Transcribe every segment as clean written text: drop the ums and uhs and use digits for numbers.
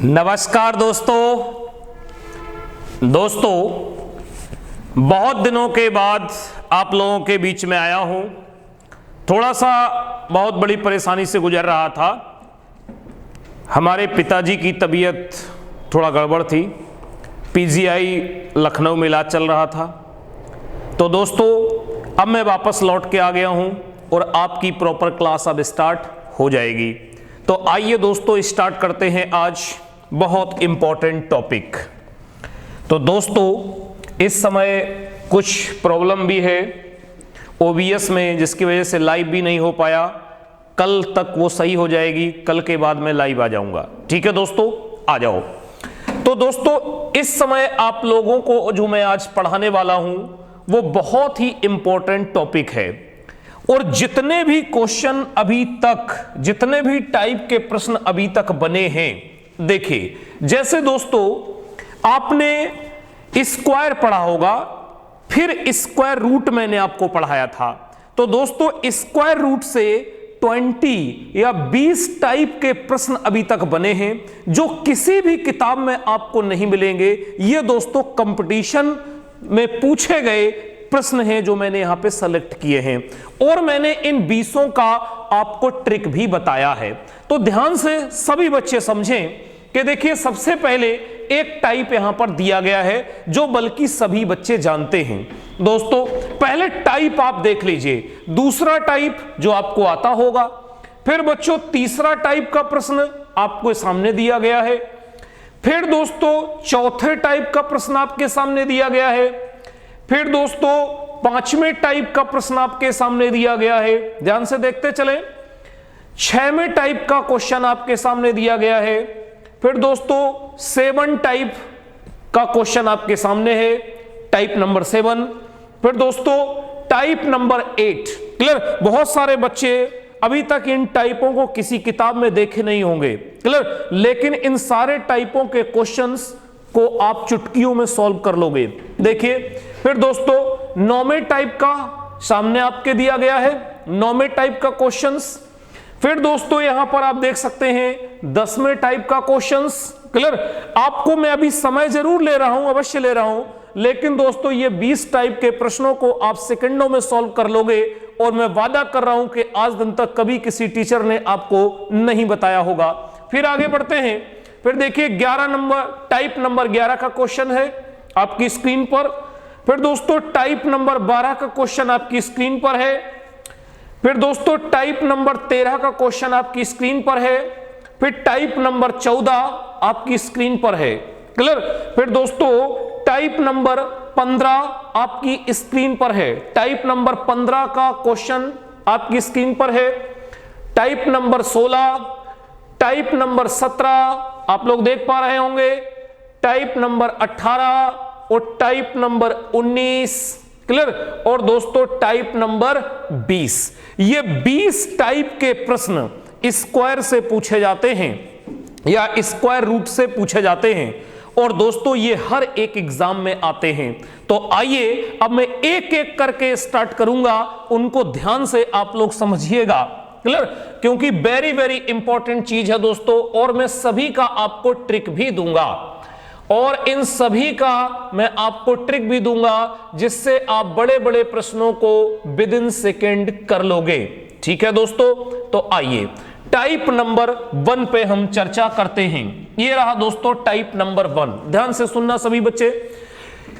नमस्कार दोस्तों, बहुत दिनों के बाद आप लोगों के बीच में आया हूं। थोड़ा सा बहुत बड़ी परेशानी से गुजर रहा था। हमारे पिताजी की तबीयत थोड़ा गड़बड़ थी। पीजीआई लखनऊ में इलाज चल रहा था। तो दोस्तों, अब मैं वापस लौट के आ गया हूं और आपकी प्रॉपर क्लास अब स्टार्ट हो जाएगी। तो आइए दोस्तों, स्टार्ट करते हैं आज बहुत इंपॉर्टेंट टॉपिक। तो दोस्तों, इस समय कुछ प्रॉब्लम भी है OBS में, जिसकी वजह से लाइव भी नहीं हो पाया। कल तक वो सही हो जाएगी, कल के बाद मैं लाइव आ जाऊंगा। ठीक है दोस्तों, आ जाओ। तो दोस्तों, इस समय आप लोगों को जो मैं आज पढ़ाने वाला हूं वो बहुत ही इंपॉर्टेंट टॉपिक है। और जितने भी क्वेश्चन अभी तक, जितने भी टाइप के प्रश्न अभी तक बने हैं, देखिए, जैसे दोस्तों आपने स्क्वायर पढ़ा होगा, फिर स्क्वायर रूट मैंने आपको पढ़ाया था। तो दोस्तों, स्क्वायर रूट से 20 या 20 टाइप के प्रश्न अभी तक बने हैं जो किसी भी किताब में आपको नहीं मिलेंगे। ये दोस्तों कंपटीशन में पूछे गए प्रश्न हैं जो मैंने यहां पे सेलेक्ट किए हैं, और मैंने इन 20 का आपको ट्रिक भी बताया है। तो ध्यान से सभी बच्चे समझें कि देखिए, सबसे पहले एक टाइप यहां पर दिया गया है जो बल्कि सभी बच्चे जानते हैं। दोस्तों, पहले टाइप आप देख लीजिए, दूसरा टाइप जो आपको आता होगा, फिर बच्चों तीसरा टाइप का प्रश्न आपको सामने दिया गया है, फिर दोस्तों चौथे टाइप का प्रश्न आपके सामने दिया गया है, फिर दोस्तों पांचवें टाइप का प्रश्न आपके सामने दिया गया है। ध्यान से देखते चलें। छठवें टाइप का क्वेश्चन आपके सामने दिया गया है, फिर दोस्तों 7 टाइप का क्वेश्चन आपके सामने है, टाइप नंबर 7, फिर दोस्तों टाइप नंबर 8। क्लियर? बहुत सारे बच्चे अभी तक इन टाइपों को किसी किताब में देखे नहीं होंगे। क्लियर? लेकिन इन सारे टाइपों के क्वेश्चंस को आप चुटकियों में सॉल्व कर लोगे। देखिए, फिर दोस्तों 9वें टाइप का सामने आपके दिया गया है, 9वें टाइप का क्वेश्चंस। फिर दोस्तों यहां पर आप देख सकते हैं 10वें टाइप का क्वेश्चंस। क्लियर? आपको मैं अभी समय जरूर ले रहा हूं, अवश्य ले रहा हूं, लेकिन दोस्तों ये 20 टाइप के प्रश्नों को आप सेकंडों में सॉल्व कर लोगे, और मैं वादा कर रहा हूं कि आज दिन तक कभी किसी टीचर ने आपको नहीं बताया होगा। फिर आगे बढ़ते हैं। फिर देखिए 11 नंबर, टाइप नंबर 11 का क्वेश्चन है आपकी स्क्रीन पर। फिर दोस्तों टाइप नंबर 12 का क्वेश्चन आपकी स्क्रीन पर है। फिर दोस्तों टाइप नंबर 13 का क्वेश्चन आपकी स्क्रीन पर है। फिर टाइप नंबर 14 आपकी स्क्रीन पर है। क्लियर? फिर दोस्तों टाइप नंबर 15 आपकी स्क्रीन पर है। टाइप नंबर 15 का क्वेश्चन आपकी स्क्रीन पर है। टाइप नंबर 16, टाइप नंबर 17 आप लोग देख पा रहे होंगे, टाइप नंबर 18 और टाइप नंबर 19। क्लियर? और दोस्तों टाइप नंबर 20। ये 20 टाइप के प्रश्न स्क्वायर से पूछे जाते हैं या स्क्वायर रूट से पूछे जाते हैं, और दोस्तों ये हर एक एग्जाम में आते हैं। तो आइए अब मैं एक एक करके स्टार्ट करूंगा, उनको ध्यान से आप लोग समझिएगा। क्लियर? क्योंकि वेरी वेरी इंपॉर्टेंट चीज है दोस्तों, और मैं सभी का आपको ट्रिक भी दूंगा, और इन सभी का मैं आपको ट्रिक भी दूंगा जिससे आप बड़े बड़े प्रश्नों को विद इन सेकेंड कर लोगे। ठीक है दोस्तों? तो आइए टाइप नंबर 1 पे हम चर्चा करते हैं। ये रहा दोस्तों टाइप नंबर 1। ध्यान से सुनना सभी बच्चे।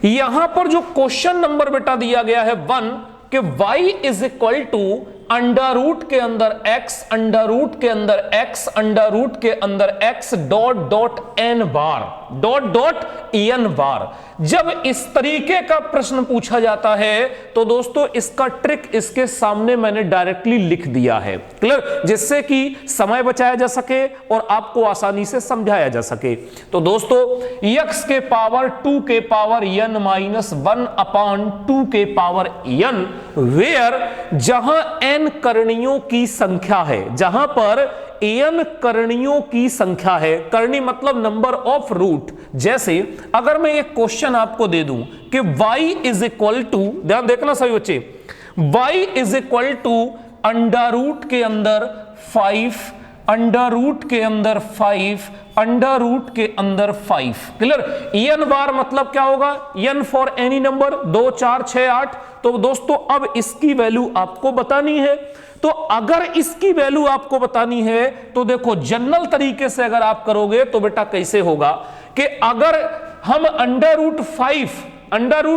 यहां पर जो क्वेश्चन नंबर बेटा दिया गया है 1, कि y is equal to under root के अंदर x, अंडर रूट के अंदर x, अंडर रूट के अंदर x डॉट डॉट n बार, डॉट डॉट n बार। जब इस तरीके का प्रश्न पूछा जाता है तो दोस्तों इसका ट्रिक इसके सामने मैंने डायरेक्टली लिख दिया है। क्लियर? जिससे कि समय बचाया जा सके और आपको आसानी से समझाया जा सके। तो दोस्तों x के पावर 2 के पावर n माइनस 1 अपॉन 2 के पावर n, वेयर जहां n करणियों की संख्या है, जहां पर n करणियों की संख्या है, करणी मतलब नंबर ऑफ रूट। जैसे अगर मैं एक क्वेश्चन आपको दे दूं कि y इज इक्वल टू, ध्यान देखना सभी बच्चे, y is equal to under root के अंदर 5, अंडर रूट के अंदर 5, अंडर रूट के अंदर 5। क्लियर? एन बार मतलब क्या होगा? N for any number, 2 4 6 8। तो दोस्तों अब इसकी वैल्यू आपको बतानी है। तो अगर इसकी वैल्यू आपको बतानी है तो देखो जनरल तरीके से अगर आप करोगे तो बेटा कैसे होगा कि अगर हम अंडर रूट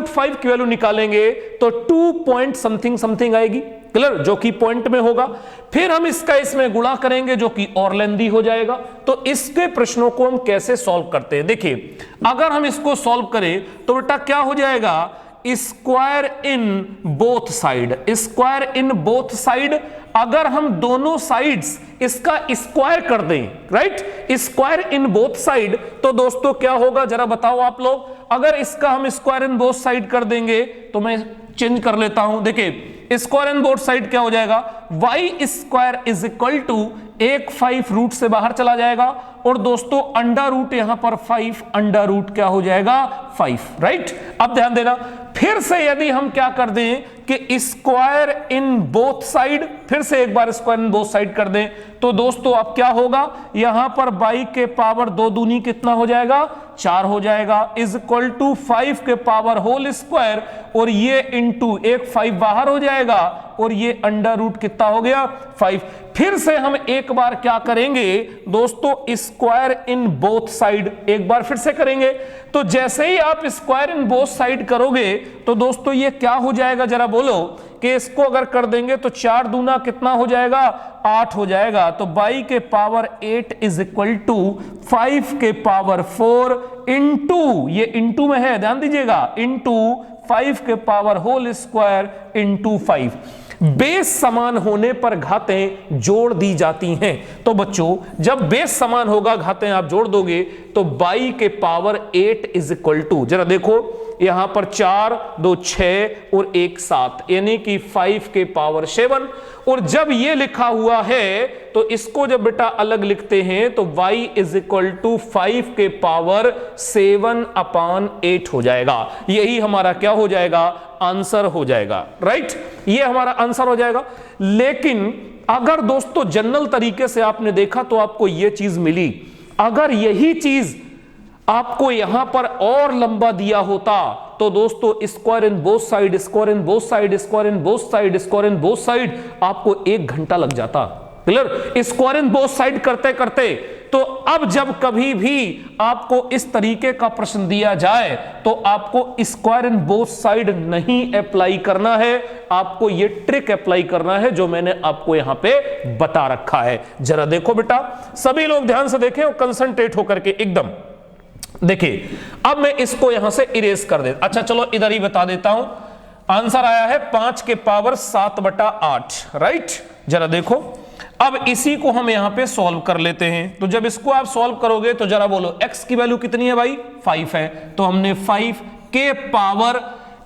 5 की वैल्यू निकालेंगे तो 2 पॉइंट समथिंग समथिंग आएगी। क्लियर? जो कि पॉइंट में होगा। फिर हम इसका इसमें गुणा करेंगे जो कि और लेंदी हो जाएगा। तो इसके प्रश्नों को हम कैसे सॉल्व करते हैं? देखिए अगर हम इसको सॉल्व करें तो बेटा क्या हो जाएगा? Square in both side, square in both side. अगर हम दोनों साइड्स इसका स्क्वायर कर दें, right, square in both side, तो दोस्तों क्या होगा जरा बताओ आप लोग। अगर इसका हम स्क्वायर इन बोथ साइड कर देंगे तो मैं चेंज कर लेता हूं। देखिए स्क्वायर इन बोथ साइड क्या हो जाएगा? Y square is equal to, एक 5 रूट से बाहर चला जाएगा और दोस्तों अंडर रूट यहां पर 5, अंडर रूट क्या हो जाएगा? 5, राइट। अब ध्यान देना, फिर से यदि हम क्या कर दें कि स्क्वायर इन बोथ साइड, फिर से एक bar square in both side कर दें तो दोस्तों अब क्या होगा? यहां पर बाई के पावर 2 दूनी कितना हो जाएगा? 4 हो जाएगा, इज इक्वल टू 5 के पावर होल स्क्वायर, और ये इंटू एक 5 बाहर हो जाएगा और ये अंडर रूट कितना हो गया? 5। फिर से हम एक बार क्या करेंगे दोस्तों? स्क्वायर इन बोथ साइड एक बार फिर से करेंगे। तो जैसे ही आप स्क्वायर इन बोथ साइड करोगे तो दोस्तों ये क्या हो जाएगा जरा बोलो? कि इसको अगर कर देंगे तो 4 दूना कितना हो जाएगा? 8 हो जाएगा। तो बाई के पावर 8 इज इक्वल टू 5 के पावर 4 इंटू, ये इंटू में है ध्यान दीजिएगा, इंटू 5 के power whole square into 5। Base समान होने पर घातें जोड़ दी जाती हैं। तो बच्चों जब बेस समान होगा घातें आप जोड़ दोगे तो बाई के पावर 8 इज इक्वल टू, जरा देखो यहां पर 4 2 6 और 1 7, यानी कि 5 के पावर 7। और जब ये लिखा हुआ है तो इसको जब बेटा अलग लिखते हैं तो y इज इक्वल टू 5 के पावर 7/8 हो जाएगा। यही हमारा क्या हो जाएगा? आंसर हो जाएगा, राइट। ये हमारा आंसर हो जाएगा। लेकिन अगर दोस्तों जनरल तरीके से आपने देखा तो आपको यह चीज मिली। अगर यही चीज आपको यहां पर और लंबा दिया होता तो दोस्तों square in both side, square in both side, square in both side, square in both side, आपको 1 घंटा लग जाता। Clear? Square in both side करते करते। तो अब जब कभी भी आपको इस तरीके का प्रश्न दिया जाए तो आपको स्क्वायर इन बोथ साइड नहीं अप्लाई करना है, आपको ये ट्रिक अप्लाई करना है जो मैंने आपको यहां पे बता रखा है। जरा देखो बेटा, सभी लोग ध्यान से देखें और कंसंट्रेट होकर के एकदम देखिए। अब मैं इसको यहां से इरेज कर दे, अच्छा चलो इधर ही बता देता हूं। आंसर आया है 5 के पावर 7/8, राइट। जरा देखो अब इसी को हम यहां पे सॉल्व कर लेते हैं। तो जब इसको आप सॉल्व करोगे तो जरा बोलो x की वैल्यू कितनी है भाई? 5 है। तो हमने 5 के पावर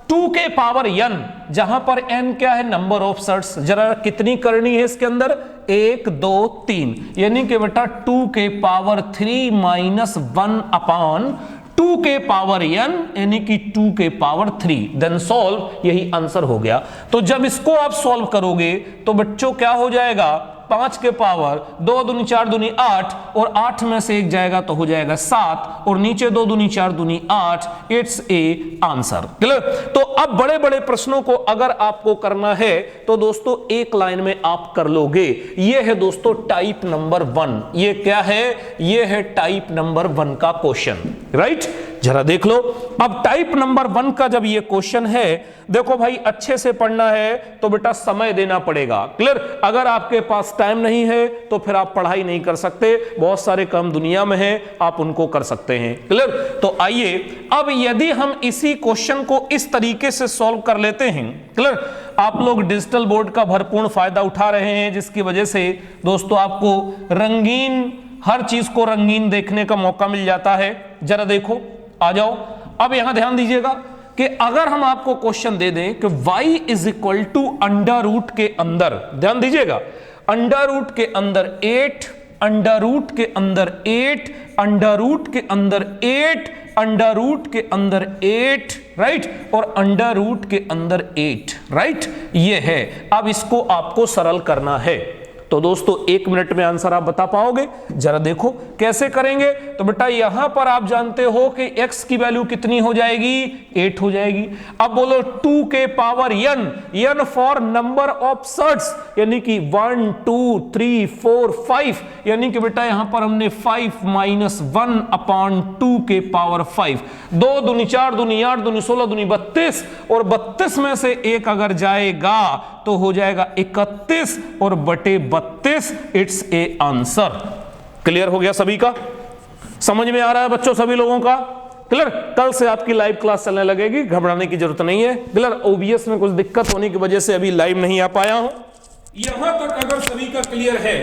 2 के पावर n, जहां पर n क्या है? Number of surds. जरा कितनी करनी है इसके अंदर? 1 2 3, यानी कि बेटा 2 के पावर 3 माइनस 1 2 के पावर n, यानी कि 2 के पावर 3, देन सॉल्व, यही आंसर हो गया। तो जब इसको आप सॉल्व करोगे तो बच्चों क्या हो जाएगा? 5 के पावर 2 दूनी 4 दूनी 8, और 8 में से 1 जाएगा तो हो जाएगा 7, और नीचे 2 दूनी 4 दूनी 8, इट्स ए आंसर। क्लियर? तो अब बड़े बड़े प्रश्नों को अगर आपको करना है तो दोस्तों एक लाइन में आप कर लोगे। ये है दोस्तों टाइप नंबर 1। ये क्या है? ये है टाइप नंबर 1 का क्वेश्चन, राइट। जरा देख लो, अब टाइप नंबर 1 का जब ये क्वेश्चन है, देखो भाई अच्छे से पढ़ना है तो बेटा समय देना पड़ेगा। क्लियर? अगर आपके पास टाइम नहीं है तो फिर आप पढ़ाई नहीं कर सकते, बहुत सारे काम दुनिया में हैं, आप उनको कर सकते हैं। क्लियर? तो आइए अब यदि हम इसी क्वेश्चन को इस तरीके से सॉल्व कर लेते हैं। क्लियर? आप लोग डिजिटल बोर्ड का भरपूर फायदा उठा रहे हैं, जिसकी वजह से दोस्तों आपको रंगीन, हर चीज को रंगीन देखने का मौका मिल जाता है। जरा देखो, आ जाओ। अब यहां ध्यान दीजिएगा कि अगर हम आपको क्वेश्चन दे दें कि y is equal to under root के अंदर, ध्यान दीजिएगा, अंडर रूट के अंदर 8 अंडर रूट के अंदर 8, अंडर रूट के अंदर 8, अंडर रूट के अंदर 8, राइट, और अंडर रूट के अंदर 8, राइट, ये है। अब इसको आपको सरल करना है। तो दोस्तों 1 मिनट में आंसर आप बता पाओगे? जरा देखो कैसे करेंगे। तो बेटा यहां पर आप जानते हो कि x की वैल्यू कितनी हो जाएगी? 8 हो जाएगी। अब बोलो 2 के power n, n for number of surds, यानी कि 1 2 3 4 5, यानी कि बेटा यहां पर हमने 5 - 1 अपॉन 2 के पावर 5, 2 दूनी 4 दूनी 8 दूनी 16 दूनी 32, और 32 में से 1 अगर जाएगा तो हो जाएगा 31 और बटे 32, इट्स ए आंसर। क्लियर हो गया सभी का? समझ में आ रहा है बच्चों सभी लोगों का? क्लियर? कल से आपकी लाइव क्लास चलने लगेगी, घबराने की जरूरत नहीं है। क्लियर? ओबीएस में कुछ दिक्कत होने की वजह से अभी लाइव नहीं आ पाया हूं। यहां तक अगर सभी का क्लियर है,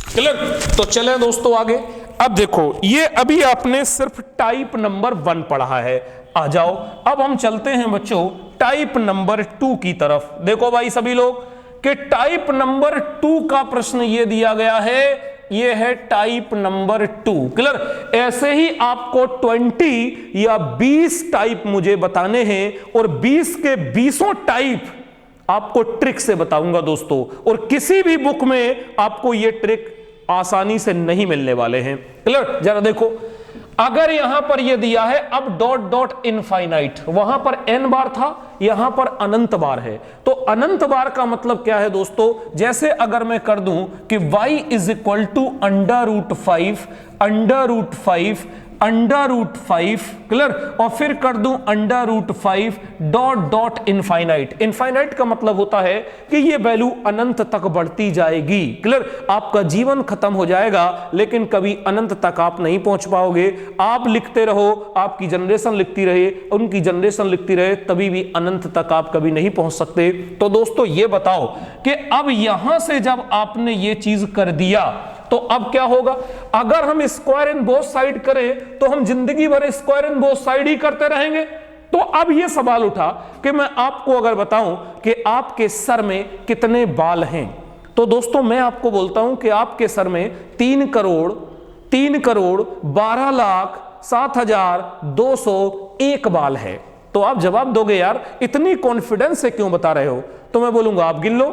क्लियर, तो चले दोस्तों आगे। अब देखो ये अभी आपने सिर्फ टाइप नंबर 1 पढ़ा है। आ जाओ अब हम चलते हैं बच्चों टाइप नंबर 2 की तरफ। देखो भाई सभी लोग कि टाइप नंबर 2 का प्रश्न ये दिया गया है, ये है टाइप नंबर 2। क्लियर? ऐसे ही आपको 20 या 20 टाइप मुझे बताने हैं, और 20 के 20 टाइप आपको ट्रिक से बताऊंगा दोस्तों, और किसी भी बुक में आपको ये ट्रिक आसानी से नहीं मिलने वाले हैं। क्लियर? जरा देखो, अगर यहां पर यह दिया है अब डॉट डॉट इनफाइनाइट, वहां पर n बार था, यहां पर अनंत बार है, तो अनंत बार का मतलब क्या है दोस्तों? जैसे अगर मैं कर दूं कि y is equal to under root 5, under root 5, under root 5, clear, और फिर कर दूं under root 5 dot dot infinite. Infinite का मतलब होता है कि ये वैल्यू अनंत तक बढ़ती जाएगी। क्लियर? आपका जीवन खत्म हो जाएगा लेकिन कभी अनंत तक आप नहीं पहुंच पाओगे। आप लिखते रहो, आपकी जनरेशन लिखती रहे, उनकी जनरेशन लिखती रहे, तभी भी अनंत तक आप कभी नहीं पहुंच सकते। तो दोस्तों ये बताओ कि अब यहां से जब आपने ये चीज कर दिया तो अब क्या होगा? अगर हम स्क्वायर इन बोथ साइड करें तो हम जिंदगी भर स्क्वायर इन बोथ साइड ही करते रहेंगे। तो अब यह सवाल उठा कि मैं आपको अगर बताऊं कि आपके सर में कितने बाल हैं, तो दोस्तों मैं आपको बोलता हूं कि आपके सर में 3 करोड़ 12,07,201 बाल है। तो आप जवाब दोगे यार इतनी कॉन्फिडेंस से क्यों बता रहे हो? तो मैं बोलूंगा आप गिन लो,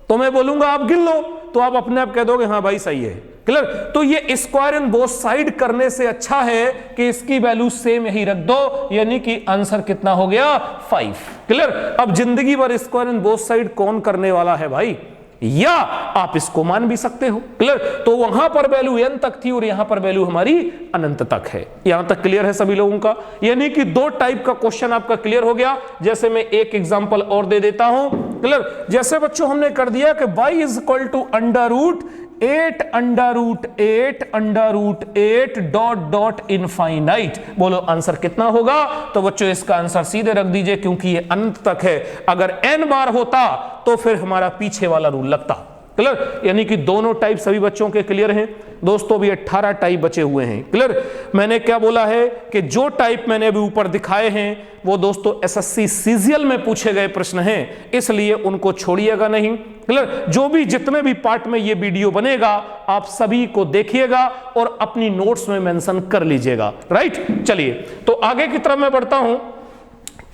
तो मैं बोलूंगा आप गिन लो, तो आप अपने आप कह दोगे हाँ भाई सही है। क्लियर? तो ये स्क्वायर इन बोथ साइड करने से अच्छा है कि इसकी वैल्यू सेम यही रख दो, यानी कि आंसर कितना हो गया? 5। क्लियर? अब जिंदगी भर स्क्वायर इन बोथ साइड कौन करने वाला है भाई? या आप इसको मान भी सकते हो। क्लियर? तो वहां पर वैल्यू n तक थी और यहां पर वैल्यू हमारी अनंत तक है। यहां तक क्लियर है सभी लोगों का? यानी कि 2 टाइप का क्वेश्चन आपका क्लियर हो गया। जैसे मैं एक एग्जांपल और दे देता हूं। क्लियर? जैसे बच्चों हमने कर दिया कि y is equal to under root 8 under root 8 under root 8 dot dot infinite. बोलो आंसर कितना होगा? तो बच्चों इसका आंसर सीधे रख दीजिए, क्योंकि ये अनंत तक है। अगर n बार होता तो फिर हमारा पीछे वाला रूल लगता। क्लियर? यानी कि दोनों टाइप सभी बच्चों के क्लियर हैं दोस्तों। भी 18 टाइप बचे हुए हैं। क्लियर? मैंने क्या बोला है कि जो टाइप मैंने अभी ऊपर दिखाए हैं वो दोस्तों एसएससी सीजीएल में पूछे गए प्रश्न हैं, इसलिए उनको छोड़िएगा नहीं। क्लियर? जो भी जितने भी पार्ट में ये वीडियो बनेगा आप सभी को देखिएगा और अपनी नोट्स में मेंशन कर लीजिएगा। राइट? चलिए तो आगे की तरफ मैं बढ़ता हूं।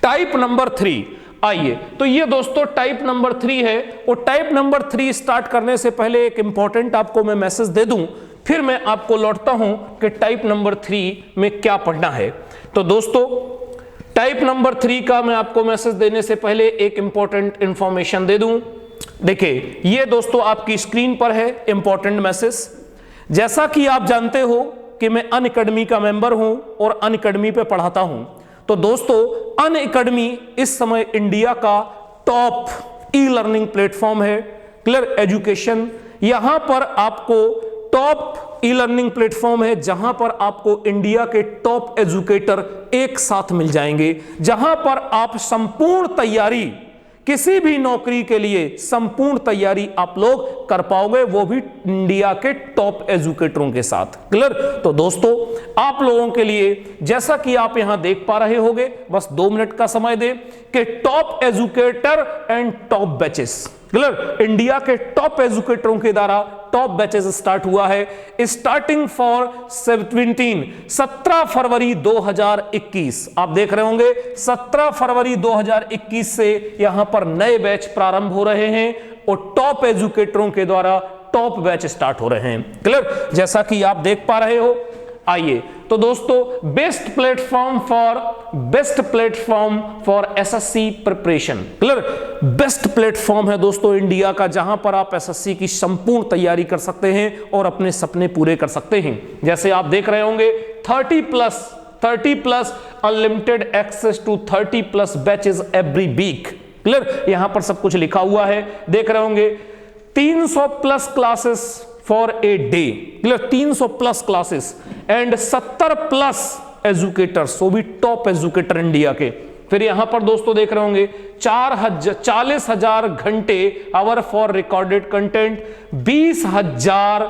टाइप नंबर 3 आइए, तो ये दोस्तों टाइप नंबर 3 है। और टाइप नंबर 3 स्टार्ट करने से पहले एक इंपॉर्टेंट आपको मैं मैसेज दे दूं, फिर मैं आपको लौटता हूं कि टाइप नंबर 3 में क्या पढ़ना है। तो दोस्तों टाइप नंबर 3 का मैं आपको मैसेज देने से पहले एक इंपॉर्टेंट इंफॉर्मेशन दे दूं। देखिए ये दोस्तों आपकी स्क्रीन पर है इंपॉर्टेंट मैसेज। जैसा कि आप जानते हो कि मैं अनअकैडमी का मेंबर हूं और अनअकैडमी पे पढ़ाता हूं। तो दोस्तों अनअकैडमी इस समय इंडिया का टॉप ई लर्निंग प्लेटफॉर्म है। क्लियर? एजुकेशन, यहां पर आपको टॉप ई लर्निंग प्लेटफॉर्म है जहां पर आपको इंडिया के टॉप एजुकेटर एक साथ मिल जाएंगे, जहां पर आप संपूर्ण तैयारी, किसी भी नौकरी के लिए संपूर्ण तैयारी आप लोग कर पाओगे, वो भी इंडिया के टॉप एजुकेटरों के साथ। क्लियर? तो दोस्तों आप लोगों के लिए जैसा कि आप यहां देख पा रहे होंगे, बस 2 मिनट का समय दें कि top educator and top batches. Clear, India के टॉप एजुकेटरों के द्वारा टॉप बैचेस स्टार्ट हुआ है स्टार्टिंग फॉर 17 फरवरी 2021। आप देख रहे होंगे 17 फरवरी 2021 से यहां पर नए बैच प्रारंभ हो रहे हैं और टॉप एजुकेटरों के द्वारा टॉप बैच स्टार्ट हो रहे हैं। क्लियर, जैसा कि आप देख पा रहे हो। आइए तो दोस्तों, best platform for SSC preparation. Clear, best platform है दोस्तों इंडिया का, जहां पर आप एसएससी की संपूर्ण तैयारी कर सकते हैं और अपने सपने पूरे कर सकते हैं। जैसे आप देख रहे होंगे 30 plus unlimited access to 30 plus batches every week. Clear, यहां पर सब कुछ लिखा हुआ है, देख रहे होंगे 300 plus classes for a day. Clear, 300 plus classes and 70 plus educators, वो भी टॉप एजुकेटर इंडिया के। फिर यहां पर दोस्तों देख रहे होंगे 40,000 घंटे hour for recorded content, 20,000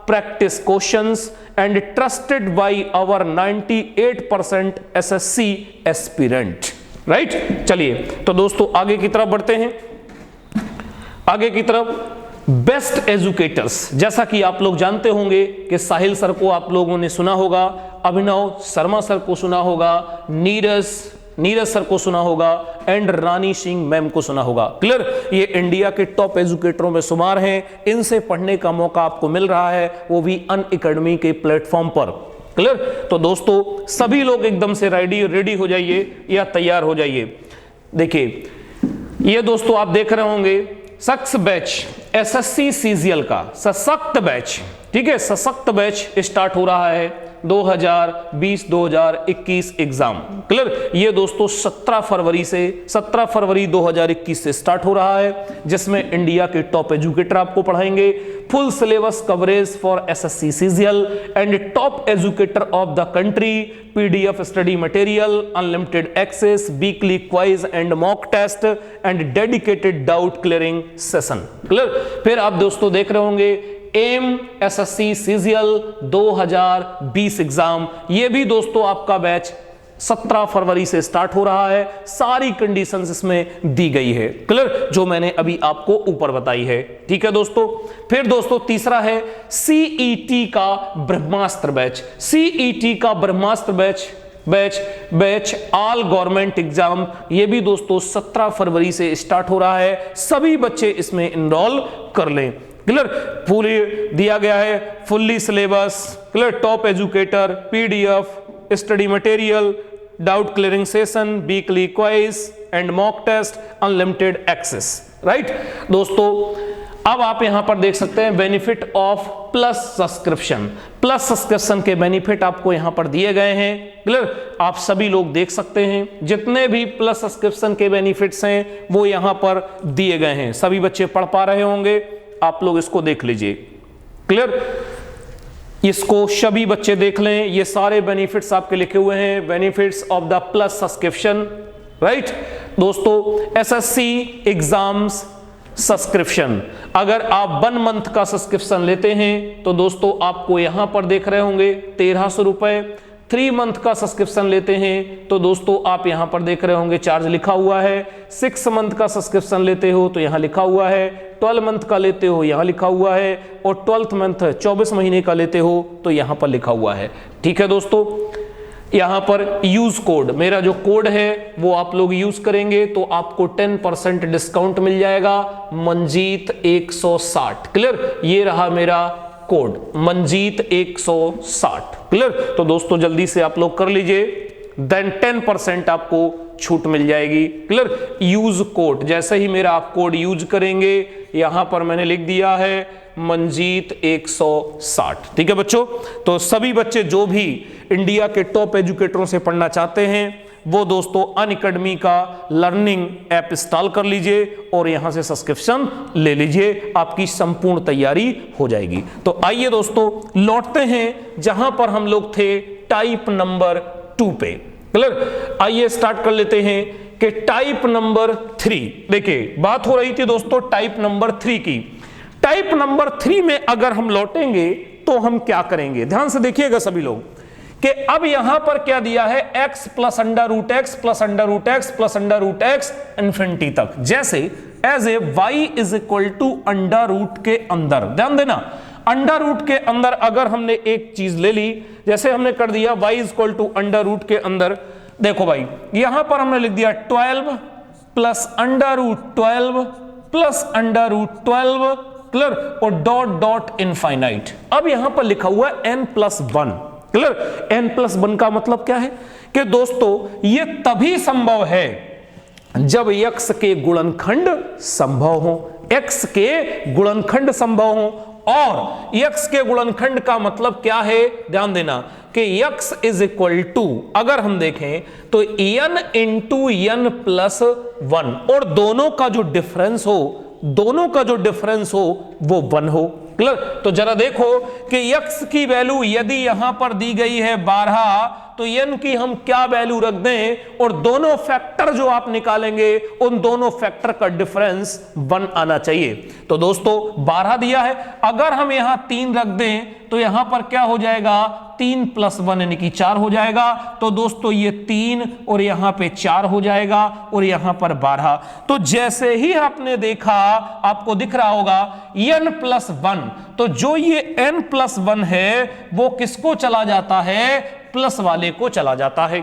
practice questions and trusted by our 98% SSC aspirant. Right, चलिए तो दोस्तों आगे की तरफ बढ़ते हैं। आगे की तरफ बेस्ट एजुकेटर्स, जैसा कि आप लोग जानते होंगे कि साहिल सर को आप लोगों ने सुना होगा, अभिनव शर्मा सर को सुना होगा, नीरज सर को सुना होगा एंड रानी सिंह मैम को सुना होगा। क्लियर, ये इंडिया के टॉप एजुकेटरों में शुमार हैं। इनसे पढ़ने का मौका आपको मिल रहा है, वो भी अनअकैडमी के प्लेटफॉर्म पर। क्लियर, तो दोस्तों सभी लोग एकदम से रेडी हो जाइए या तैयार हो जाइए। देखिए ये दोस्तों आप देख रहे होंगे सक्स बैच, एसएससी सीजीएल का सशक्त बैच। ठीक है, सशक्त बैच स्टार्ट हो रहा है 2020-2021 एग्जाम। क्लियर, ये दोस्तों 17 फरवरी 2021 से स्टार्ट हो रहा है, जिसमें इंडिया के टॉप एजुकेटर आपको पढ़ाएंगे। Full syllabus coverage for SSC CGL and top educator of the country, PDF study material, unlimited access, weekly quiz and mock test and dedicated doubt clearing session. Clear, फिर आप दोस्तों देख रहे होंगे M SSC CGL 2020 exam, ये भी दोस्तों आपका बैच 17 फरवरी से स्टार्ट हो रहा है। सारी कंडीशंस इसमें दी गई है। क्लियर, जो मैंने अभी आपको ऊपर बताई है। ठीक है दोस्तों, फिर दोस्तों तीसरा है सीईटी का ब्रह्मास्त्र बैच। सीईटी का ब्रह्मास्त्र बैच ऑल गवर्नमेंट एग्जाम, ये भी दोस्तों 17 फरवरी से स्टार्ट हो रहा है। सभी बच्चे इसमें इनरोल कर लें। क्लियर, पूरी दिया गया है fully syllabus, clear, top educator, PDF study material, doubt clearing session, weekly quiz and mock test, unlimited access. Right दोस्तों, अब आप यहां पर देख सकते हैं benefit of plus subscription. Plus subscription के बेनिफिट आपको यहां पर दिए गए हैं। क्लियर, आप सभी लोग देख सकते हैं, जितने भी प्लस सब्सक्रिप्शन के बेनिफिट्स हैं वो यहां पर दिए गए हैं। सभी बच्चे पढ़ पा रहे होंगे, आप लोग इसको देख लीजिए। क्लियर, इसको सभी बच्चे देख लें, ये सारे बेनिफिट्स आपके लिखे हुए हैं, benefits of the plus subscription. Right दोस्तों, एसएससी एग्जाम्स सब्सक्रिप्शन, अगर आप 1 मंथ का सब्सक्रिप्शन लेते हैं तो दोस्तों आपको यहां पर देख रहे होंगे 1300 रुपए। 3 मंथ का सब्सक्रिप्शन लेते हैं तो दोस्तों आप यहां पर देख रहे होंगे चार्ज लिखा हुआ है। 6 मंथ का सब्सक्रिप्शन लेते हो तो यहां लिखा हुआ है। 12 मंथ का लेते हो यहां लिखा हुआ है, और 12th मंथ 24 महीने का लेते हो तो यहां पर लिखा हुआ है। ठीक है दोस्तों, यहां पर यूज कोड, मेरा जो कोड है वो आप लोग यूज करेंगे तो आपको 10% डिस्काउंट मिल जाएगा, मंजीत 160। क्लियर, ये रहा मेरा कोड मंजीत 160। क्लियर, तो दोस्तों जल्दी से आप लोग कर लीजिए, देन 10% आपको छूट मिल जाएगी। क्लियर, यूज कोड, जैसे ही मेरा आप कोड यूज करेंगे, यहां पर मैंने लिख दिया है मंजीत 160। ठीक है बच्चों, तो सभी बच्चे जो भी इंडिया के टॉप एजुकेटरों से पढ़ना चाहते हैं वो दोस्तों अनअकैडमी का लर्निंग ऐप इंस्टॉल कर लीजिए और यहां से सब्सक्रिप्शन ले लीजिए, आपकी संपूर्ण तैयारी हो जाएगी। तो आइए दोस्तों लौटते हैं जहां पर हम लोग थे, टाइप नंबर 2 पे। क्लियर, आइए स्टार्ट कर लेते हैं कि टाइप नंबर 3। देखिए बात हो रही थी दोस्तों टाइप नंबर 3 की। टाइप नंबर 3 में अगर हम लौटेंगे तो हम क्या करेंगे, ध्यान से देखिएगा सभी लोग, कि अब यहां पर क्या दिया है, x plus under root x plus under root x plus under root x infinity तक। जैसे as a y is equal to under root के अंदर। ध्यान देना, अंडर रूट के अंदर अगर हमने एक चीज ले ली, जैसे हमने कर दिया y is equal to under root के अंदर, देखो भाई यहां पर हमने लिख दिया 12 plus under root 12 plus under root 12, clear, और डॉट डॉट इनफाइनाइट। अब यहां पर लिखा हुआ है n+1, क्लियर। n+1 का मतलब क्या है कि दोस्तों ये तभी संभव है जब x के गुणनखंड संभव हो, x के गुणनखंड संभव हो। और x के गुणनखंड का मतलब क्या है, ध्यान देना कि x इज इक्वल टू, अगर हम देखें तो n इंटू n प्लस 1, और दोनों का जो डिफरेंस हो, दोनों का जो डिफरेंस हो वो 1 हो, क्लियर। तो जरा देखो कि x की वैल्यू यदि यहां पर दी गई है 12, तो n की हम क्या वैल्यू रख दें, और दोनों फैक्टर जो आप निकालेंगे उन दोनों फैक्टर का डिफरेंस 1 आना चाहिए। तो दोस्तों 12 दिया है, अगर हम यहां 3 रख दें तो यहां पर क्या हो जाएगा, 3 + 1 यानी कि 4 हो जाएगा। तो दोस्तों ये 3 और यहां पे 4 हो जाएगा, और यहां पर 12। तो जैसे ही आपने देखा, आपको दिख रहा होगा n+1, तो जो ये n+1 है वो किसको चला जाता है, प्लस वाले को चला जाता है,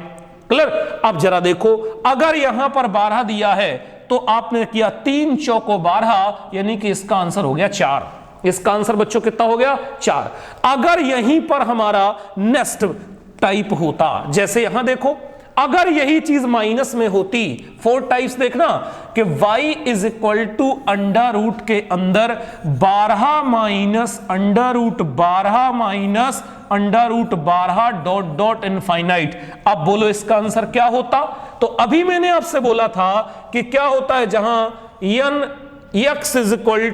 क्लियर। अब जरा देखो, अगर यहां पर 12 दिया है तो आपने किया 3 चौको 12, यानी कि इसका आंसर हो गया 4। इसका आंसर बच्चों कितना हो गया, 4। अगर यहीं पर हमारा नेक्स्ट टाइप होता, जैसे यहां देखो, अगर यही चीज माइनस में होती, 4 टाइप्स देखना कि y is equal to under root के अंदर 12 minus under root 12 minus under root 12 dot dot infinite. अब बोलो इसका आंसर क्या होता। तो अभी मैंने आपसे बोला था कि क्या होता है जहां x is equal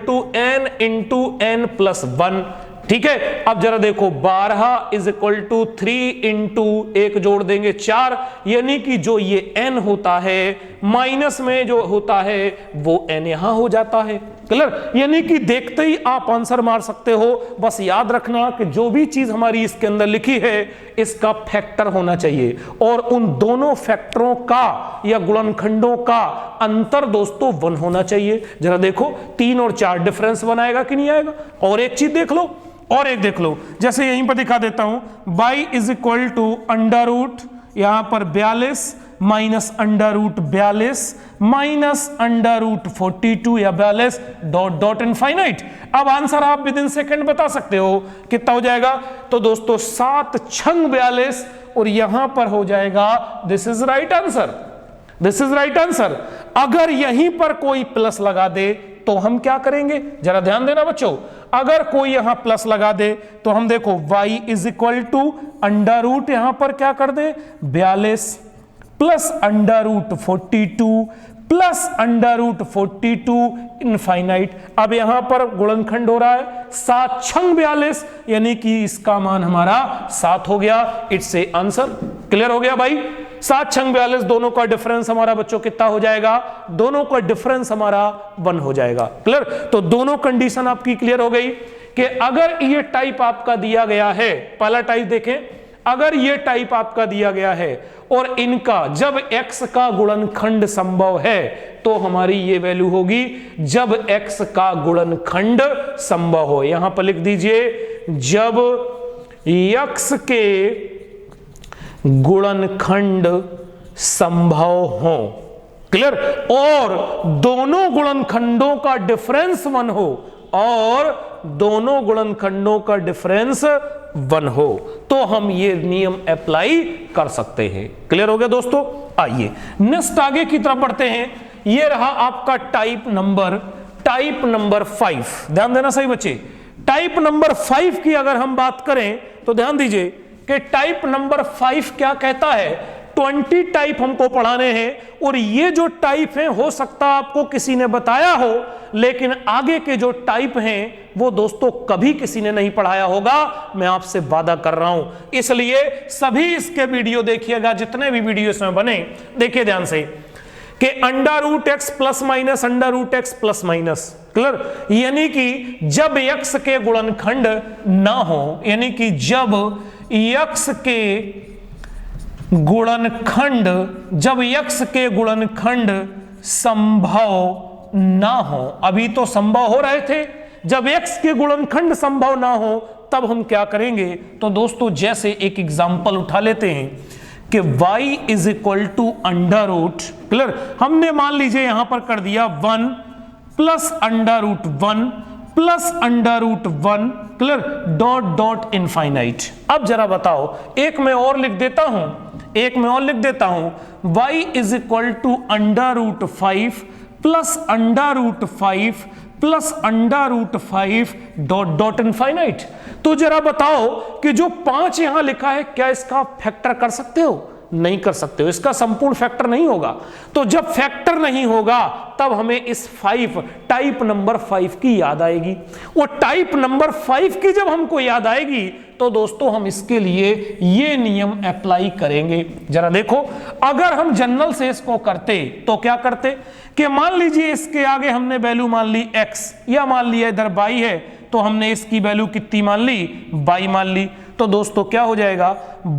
to n into n+1, ठीक है। अब जरा देखो 12 इज इक्वल टू 3 इंटू 1 जोड़ देंगे 4, यानी कि जो ये n होता है माइनस में जो होता है वो n यहां हो जाता है, क्लियर। यानी कि देखते ही आप आंसर मार सकते हो। बस याद रखना कि जो भी चीज हमारी इसके अंदर लिखी है इसका फैक्टर होना चाहिए, और उन दोनों फैक्टरों का या गुणनखंडों का अंतर दोस्तों 1 होना चाहिए। जरा देखो 3 और 4 डिफरेंस 1 आएगा कि नहीं आएगा। और एक चीज देख लो, और एक देख लो, जैसे यहीं पर दिखा देता हूं, y is equal to under root यहां पर 42 minus under root 42 minus under root 42 या 42 डॉट डॉट इनफाइनाइट। अब आंसर आप विद इन सेकंड बता सकते हो कितना हो जाएगा। तो दोस्तों 7 छंग 42, और यहां पर हो जाएगा, this is right answer, this is right answer. अगर यहीं पर कोई प्लस लगा दे तो हम क्या करेंगे, जरा ध्यान देना बच्चों। अगर कोई यहां प्लस लगा दे तो हम देखो y is equal to under root, यहां पर क्या कर दे 42 plus under root 42 plus under root 42 infinite. अब यहां पर गुणनखंड हो रहा है 7 छंग 42, यानी कि इसका मान हमारा 7 हो गया। इट्स ए आंसर, क्लियर हो गया भाई। 7 छंग 42 दोनों का डिफरेंस हमारा बच्चों कितना हो जाएगा, दोनों का डिफरेंस हमारा 1 हो जाएगा, क्लियर। तो दोनों कंडीशन आपकी क्लियर हो गई कि अगर ये टाइप आपका दिया गया है, पहला टाइप देखें, अगर ये टाइप आपका दिया गया है और इनका जब x का गुणनखंड संभव है तो हमारी ये वैल्यू होगी जब x का गुणनखंड संभव हो। यहां पर लिख दीजिए जब x के गुणनखंड संभव हो, क्लियर, और दोनों गुणनखंडों का डिफरेंस 1 हो, और दोनों गुणनखंडों का डिफरेंस 1 हो, तो हम ये नियम अप्लाई कर सकते हैं। क्लियर हो गया दोस्तों। आइए नेक्स्ट आगे की तरफ बढ़ते हैं। ये रहा आपका टाइप नंबर 5। ध्यान देना सही बच्चे। टाइप नंबर 5 की अगर हम बात करें तो ध्यान दीजिए कि टाइप नंबर 5 क्या कहता है। 20 टाइप हमको पढ़ाने हैं, और ये जो टाइप हैं हो सकता आपको किसी ने बताया हो, लेकिन आगे के जो टाइप हैं वो दोस्तों कभी किसी ने नहीं पढ़ाया होगा, मैं आपसे वादा कर रहा हूं। इसलिए सभी इसके वीडियो देखिएगा, जितने भी वीडियो इसमें बने देखिए ध्यान से कि under root x plus minus under root x plus minus, clear, यानी कि जब x के गुणनखंड ना हो, यानी कि जब x के गुणनखंड संभव ना हो। अभी तो संभव हो रहे थे, जब x के गुणनखंड संभव ना हो तब हम क्या करेंगे? तो दोस्तों जैसे एक एग्जांपल उठा लेते हैं कि y is equal to under root, clear, हमने मान लीजिए यहां पर कर दिया 1 plus under root 1 plus under root 1, clear, dot dot infinite. अब जरा बताओ, एक मैं और लिख देता हूं, y is equal to under root 5 plus under root 5 plus under root 5 dot dot infinite. तो जरा बताओ कि जो 5 यहां लिखा है, क्या इसका फैक्टर कर सकते हो? नहीं कर सकते हो, इसका संपूर्ण फैक्टर नहीं होगा। तो जब फैक्टर नहीं होगा तब हमें इस 5 टाइप नंबर 5 की याद आएगी। वो टाइप नंबर 5 की जब हमको याद आएगी तो दोस्तों हम इसके लिए ये नियम अप्लाई करेंगे। जरा देखो, अगर हम जनरल से इसको करते तो क्या करते कि मान लीजिए इसके आगे हमने वैल्यू मान ली x, या मान लिया इधर y है, तो हमने इसकी वैल्यू कितनी मान ली? y मान ली। तो दोस्तों क्या हो जाएगा?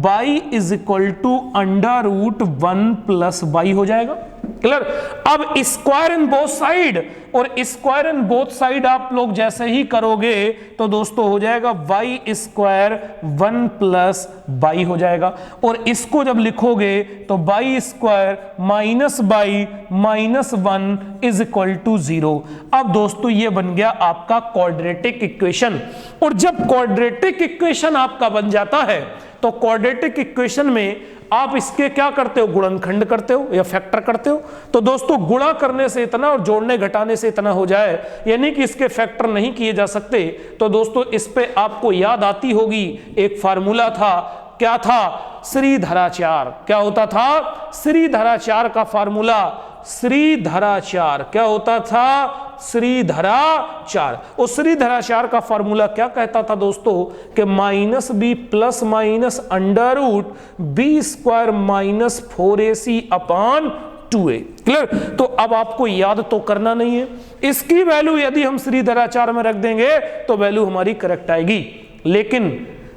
y is equal to under root 1 plus y हो जाएगा, क्लियर। अब स्क्वायर इन बोथ साइड, और स्क्वायर इन बोथ साइड आप लोग जैसे ही करोगे तो दोस्तों हो जाएगा y स्क्वायर 1 प्लस y हो जाएगा, और इसको जब लिखोगे तो y square minus y minus 1 is equal to 0। अब दोस्तों ये बन गया आपका क्वाड्रेटिक इक्वेशन। और जब क्वाड्रेटिक इक्वेशन आपका बन जाता है तो क्वाड्रेटिक इक्वेशन में आप इसके क्या करते हो? गुणनखंड करते हो या फैक्टर करते हो। तो दोस्तों गुणा करने से इतना और जोड़ने घटाने से इतना हो जाए, यानी कि इसके फैक्टर नहीं किए जा सकते। तो दोस्तों इस पे आपको याद आती होगी, एक फार्मूला था, क्या था? श्रीधराचार। क्या होता था? श्रीधराचार का फार्मूला, श्रीधराचार क्या होता था? श्रीधराचार। उस श्रीधराचार का फार्मूला क्या कहता था दोस्तों कि minus b plus minus under root b square minus 4ac upon 2a, clear. तो अब आपको याद तो करना नहीं है, इसकी वैल्यू यदि हम श्रीधराचार में रख देंगे तो वैल्यू हमारी करेक्ट आएगी। लेकिन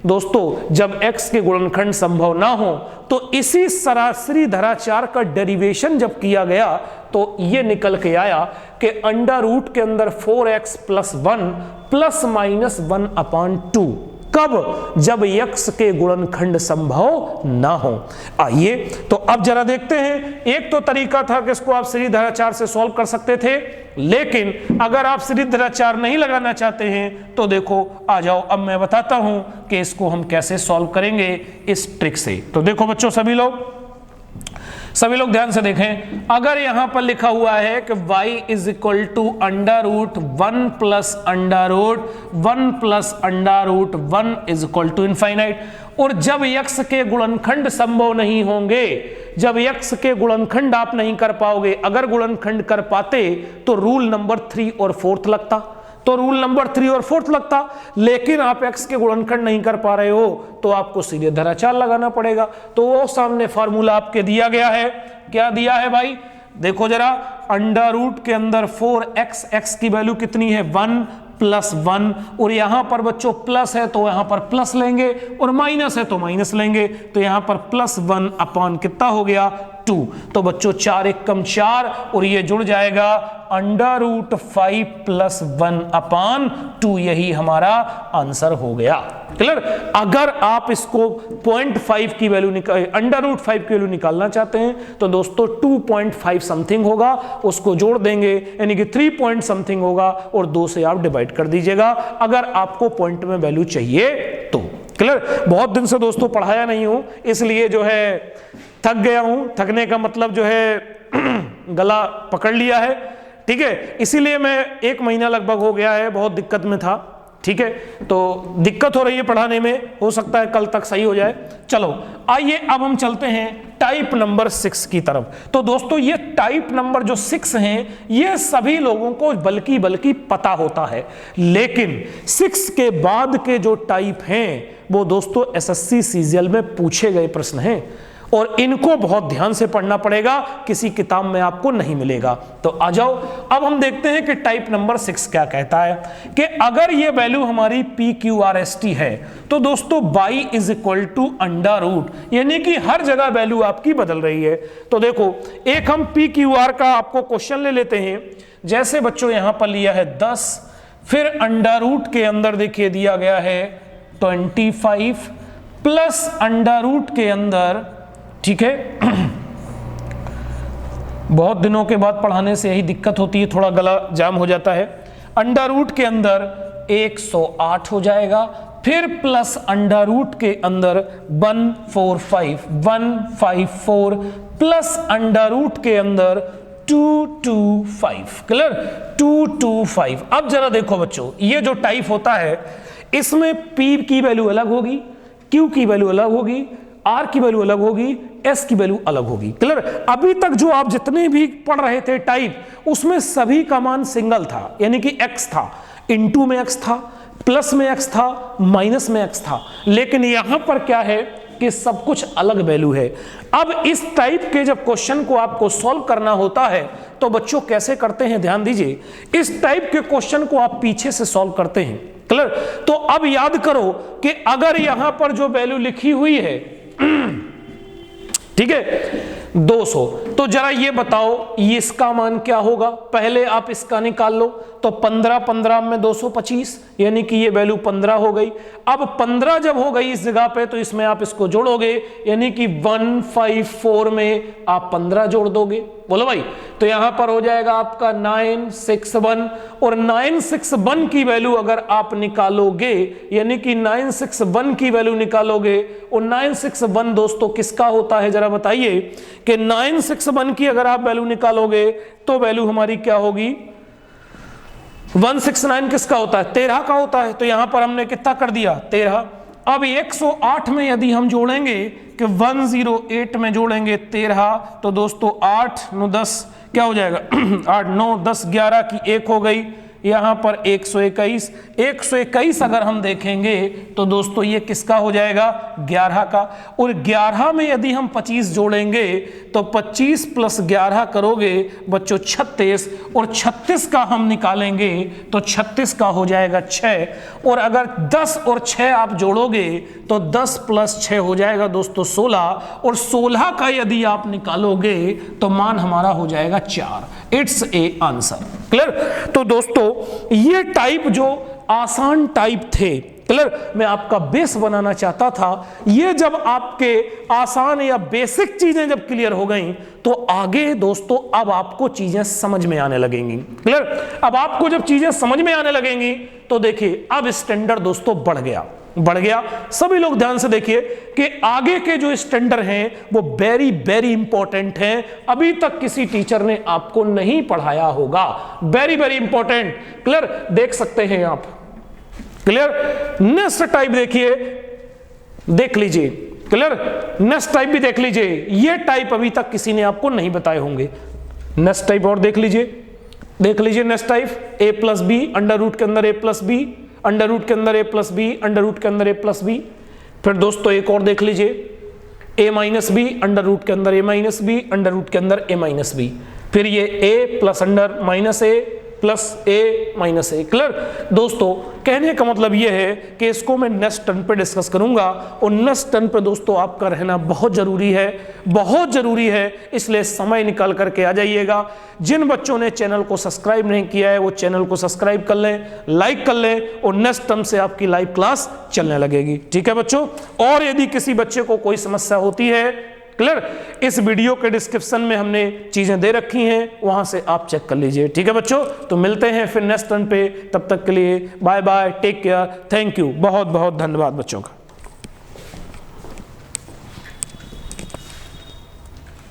दोस्तों जब x के गुणनखंड संभव ना हो तो इसी सरासरी धराचार का डेरिवेशन जब किया गया तो ये निकल के आया कि अंडर रूट के अंदर 4x plus 1 plus minus 1 upon 2। कब? जब x के गुणनखंड संभव ना हो। आइए तो अब जरा देखते हैं, एक तो तरीका था कि इसको आप श्रीधराचार से सॉल्व कर सकते थे, लेकिन अगर आप श्रीधराचार नहीं लगाना चाहते हैं तो देखो आ जाओ, अब मैं बताता हूं कि इसको हम कैसे सॉल्व करेंगे इस ट्रिक से। तो देखो बच्चों, सभी लोग ध्यान से देखें, अगर यहां पर लिखा हुआ है कि y is equal to under root 1 plus under root 1 plus under root 1 is equal to infinite, और जब x के गुणनखंड संभव नहीं होंगे, जब x के गुणनखंड आप नहीं कर पाओगे, अगर गुणनखंड कर पाते तो रूल नंबर 3 और 4 लगता, तो रूल नंबर 3 और 4 लगता, लेकिन आप x के गुणनखंड नहीं कर पा रहे हो तो आपको सीधे धराचार लगाना पड़ेगा। तो वो सामने फार्मूला आपके दिया गया है, क्या दिया है भाई? देखो जरा, अंडर रूट के अंदर 4x, x की वैल्यू कितनी है? 1 प्लस 1, और यहां पर बच्चों प्लस है तो यहां पर प्लस लेंगे, और माइनस है तो माइनस लेंगे, तो यहां पर प्लस 1 अपॉन कितना हो गया? 2। तो बच्चों 4 एकम 4, और ये जुड़ जाएगा अंडर रूट 5 प्लस 1 अपॉन 2, यही हमारा आंसर हो गया, क्लियर। अगर आप इसको 0.5 की वैल्यू अंडर रूट 5 की वैल्यू निकालना चाहते हैं तो दोस्तों 2.5 समथिंग होगा, उसको जोड़ देंगे यानी कि 3 पॉइंट समथिंग होगा, और 2 से आप डिवाइड कर दीजिएगा अगर आपको पॉइंट में वैल्यू चाहिए तो, क्लियर। बहुत दिन से दोस्तों पढ़ाया नहीं हूं, इसलिए जो है थक गया हूं, थकने का मतलब जो है गला पकड़ लिया है, ठीक है। इसीलिए मैं 1 महीना लगभग हो गया है, बहुत दिक्कत में था, ठीक है। तो दिक्कत हो रही है पढ़ाने में, हो सकता है कल तक सही हो जाए। चलो आइए अब हम चलते हैं टाइप नंबर 6 की तरफ। तो दोस्तों ये टाइप नंबर जो 6 हैं ये सभी लोगों को बल्कि पता होता है, लेकिन 6 के बाद के जो टाइप हैं वो दोस्तों एसएससी सीजीएल में पूछे गए प्रश्न हैं, और इनको बहुत ध्यान से पढ़ना पड़ेगा, किसी किताब में आपको नहीं मिलेगा। तो आ जाओ, अब हम देखते हैं कि टाइप नंबर 6 क्या कहता है कि अगर ये वैल्यू हमारी PQRST है तो दोस्तों y is equal to under root, यानी कि हर जगह वैल्यू आपकी बदल रही है। तो देखो, एक हम PQR का आपको क्वेश्चन ले लेते हैं। जैसे बच्चों यहां पर लिया है 10, फिर अंडर रूट के अंदर देखिए दिया गया है 25 प्लस अंडर रूट के अंदर, ठीक है बहुत दिनों के बाद पढ़ाने से यही दिक्कत होती है, थोड़ा गला जाम हो जाता है। अंडर रूट के अंदर 108 हो जाएगा, फिर प्लस अंडर रूट के अंदर 154 प्लस अंडर रूट के अंदर 225, क्लियर 225। अब जरा देखो बच्चों, ये जो टाइप होता है इसमें P की वैल्यू अलग होगी, Q की वैल्यू अलग होगी, R की वैल्यू अलग होगी, S की वैल्यू अलग होगी, क्लियर। अभी तक जो आप जितने भी पढ़ रहे थे टाइप, उसमें सभी का मान सिंगल था, यानी कि X था, इनटू में X था, प्लस में X था, माइनस में X था। लेकिन यहां पर क्या है कि सब कुछ अलग वैल्यू है। अब इस टाइप के जब क्वेश्चन को आपको सॉल्व करना होता है तो बच्चों कैसे करते हैं, ध्यान दीजिए। इस टाइप के क्वेश्चन को आप पीछे से सॉल्व करते हैं, क्लियर। तो अब याद करो कि अगर यहां पर जो वैल्यू लिखी हुई है ठीक है 200, तो जरा ये बताओ ये इसका मान क्या होगा। पहले आप इसका निकाल लो, तो 15 में 225, यानी कि ये वैल्यू 15 हो गई। अब 15 जब हो गई इस जगह पे, तो इसमें आप इसको जोड़ोगे, यानी कि 154 में आप 15 जोड़ दोगे। बोलो भाई, तो यहां पर हो जाएगा आपका 961, और 961 की वैल्यू अगर आप निकालोगे, यानी कि 961 की वैल्यू निकालोगे, और 961 दोस्तों किसका होता है जरा बताइए, कि 961 की अगर आप वैल्यू निकालोगे तो वैल्यू हमारी क्या होगी, 169 किसका होता है, 13 का होता है। तो यहां पर हमने कितना कर दिया, 13। अब 108 में यदि हम जोड़ेंगे कि 108 में जोड़ेंगे 13, तो दोस्तों 8 9 10 क्या हो जाएगा 8 9 10 11 की 1 हो गई, यहां पर 121 अगर हम देखेंगे तो दोस्तों ये किसका हो जाएगा, 11 का। और 11 में यदि हम 25 जोड़ेंगे तो 25 प्लस 11 करोगे बच्चों 36, और 36 का हम निकालेंगे तो 36 का हो जाएगा 6, और अगर 10 और 6 आप जोड़ोगे तो 10 प्लस 6 हो जाएगा दोस्तों 16, और 16 का यदि आप निकालोगे तो मान हमारा हो जाएगा 4। It's A answer, clear. तो दोस्तों ये टाइप जो आसान टाइप थे, क्लियर, मैं आपका बेस बनाना चाहता था। ये जब आपके आसान या बेसिक चीजें जब क्लियर हो गई तो आगे दोस्तों अब आपको चीजें समझ में आने लगेंगी, क्लियर। अब आपको जब चीजें समझ में आने लगेंगी तो देखिए अब स्टैंडर्ड दोस्तों बढ़ गया। सभी लोग ध्यान से देखिए कि आगे के जो स्टैंडर्ड हैं वो वेरी वेरी इंपॉर्टेंट हैं, अभी तक किसी टीचर ने आपको नहीं पढ़ाया होगा। वेरी वेरी इंपॉर्टेंट, क्लियर, देख सकते हैं आप, क्लियर। नेक्स्ट टाइप देखिए, देख लीजिए, क्लियर। नेक्स्ट टाइप भी देख लीजिए, ये टाइप अभी तक किसी ने आपको नहीं बताए होंगे। नेक्स्ट टाइप और देख लीजिए next type, a plus b under root के अंदर a plus b, under root के अंदर a plus b, under root के अंदर a प्लस बी। फिर दोस्तों एक और देख लीजिए, a minus b under root के अंदर a minus b, under root के अंदर a माइनस बी। फिर ये a plus under minus a plus a minus a, clear. दोस्तों कहने का मतलब ये है कि इसको मैं नेक्स्ट टर्न पे डिस्कस करूंगा, और नेक्स्ट टर्न पे दोस्तों आपका रहना बहुत जरूरी है, इसलिए समय निकाल करके आ जाइएगा। जिन बच्चों ने चैनल को सब्सक्राइब नहीं किया है वो चैनल को सब्सक्राइब कर लें, लाइक कर लें, और नेक्स्ट टर्म से आपकी लाइव क्लास चलने लगेगी, ठीक है बच्चों। और यदि किसी बच्चे को कोई समस्या होती है, क्लियर, इस वीडियो के डिस्क्रिप्शन में हमने चीजें दे रखी हैं, वहां से आप चेक कर लीजिए, ठीक है बच्चों। तो मिलते हैं फिर नेक्स्ट टर्न पे, तब तक के लिए bye bye, take care, thank you, बहुत बहुत धन्यवाद बच्चों का।